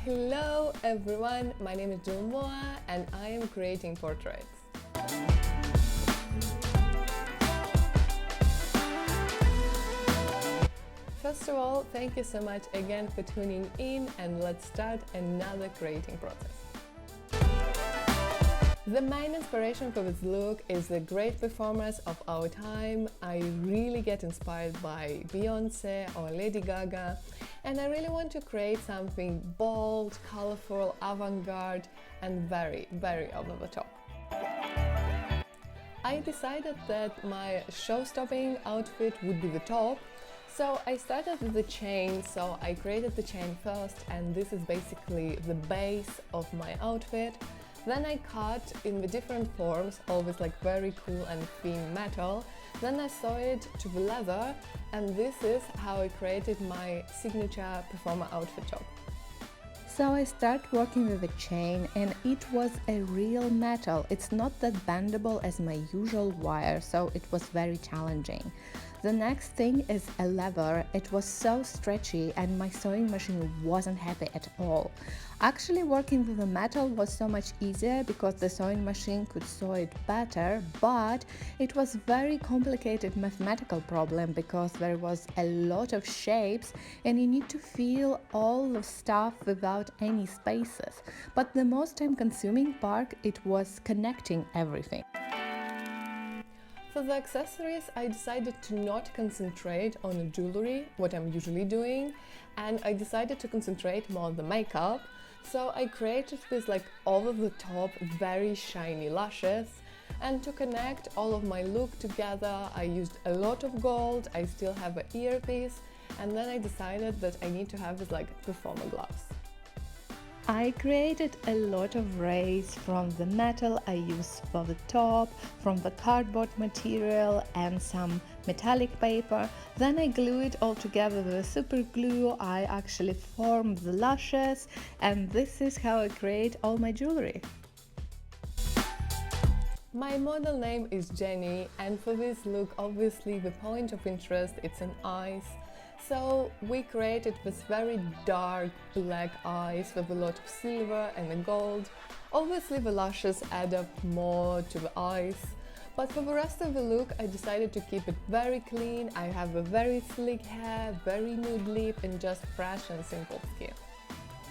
Hello everyone, my name is Julmoa and I am creating portraits. First of all, thank you so much again for tuning in, and let's start another creating process. The main inspiration for this look is the great performers of our time. I really get inspired by Beyoncé or Lady Gaga, and I really want to create something bold, colorful, avant-garde and very, very over the top. I decided that my show-stopping outfit would be the top, so I started with the chain. So I created the chain first, and this is basically the base of my outfit. Then I cut in the different forms, always like very cool and thin metal. Then I sew it to the leather, and this is how I created my signature performer outfit top. So I started working with a chain, and it was a real metal. It's not that bendable as my usual wire, so it was very challenging. The next thing is a leather. It was so stretchy and my sewing machine wasn't happy at all. Actually, working with the metal was so much easier because the sewing machine could sew it better, but it was very complicated mathematical problem because there was a lot of shapes and you need to fill all the stuff without any spaces. But the most time consuming part, it was connecting everything. For the accessories, I decided to not concentrate on the jewelry, what I'm usually doing, and I decided to concentrate more on the makeup. So I created this like over-the-top, very shiny lashes, and to connect all of my look together, I used a lot of gold. I still have an earpiece, and then I decided that I need to have this like performer gloves. I created a lot of rays from the metal I used for the top, from the cardboard material and some metallic paper. Then I glue it all together with a super glue. I actually formed the lashes, and this is how I create all my jewelry. My model name is Jenny, and for this look, obviously the point of interest it's an eyes. So we created this very dark black eyes with a lot of silver and a gold. Obviously the lashes add up more to the eyes, but for the rest of the look I decided to keep it very clean. I have a very sleek hair, very nude lip and just fresh and simple skin.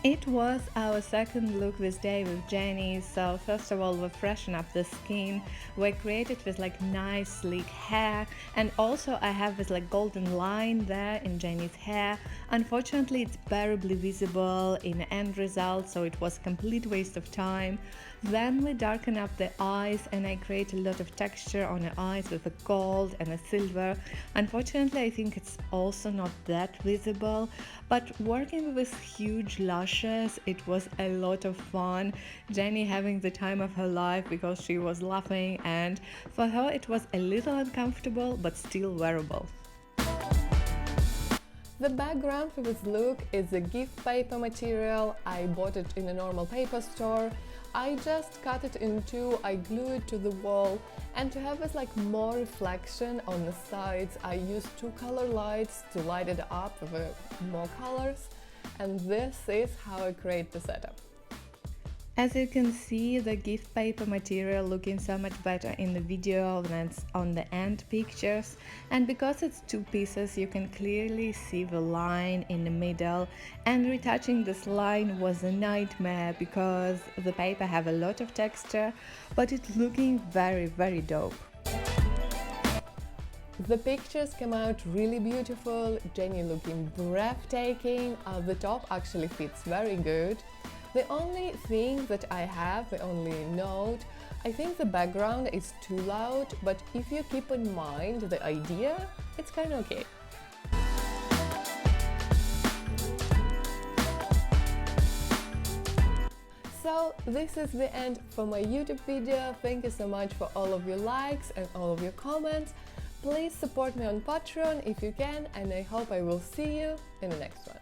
It was our second look this day with Jenny. So first of all, we freshen up the skin. We created with like nice sleek hair, and also I have this like golden line there in Jenny's hair. Unfortunately, it's barely visible in the end result, so it was a complete waste of time. Then we darken up the eyes, and I create a lot of texture on the eyes with a gold and a silver. Unfortunately, I think it's also not that visible, but working with huge lashes, it was a lot of fun. Jenny having the time of her life because she was laughing, and for her it was a little uncomfortable but still wearable. The background for this look is a gift paper material. I bought it in a normal paper store. I just cut it in two, I glue it to the wall, and to have this like more reflection on the sides, I used two color lights to light it up with more colors, and this is how I create the setup. As you can see, the gift paper material looking so much better in the video than on the end pictures, and because it's two pieces you can clearly see the line in the middle, and retouching this line was a nightmare because the paper have a lot of texture, but it's looking very, very dope. The pictures come out really beautiful, Jenny looking breathtaking, the top actually fits very good. The only thing that I have, the only note, I think the background is too loud, but if you keep in mind the idea, it's kind of okay. So this is the end for my YouTube video. Thank you so much for all of your likes and all of your comments. Please support me on Patreon if you can, and I hope I will see you in the next one.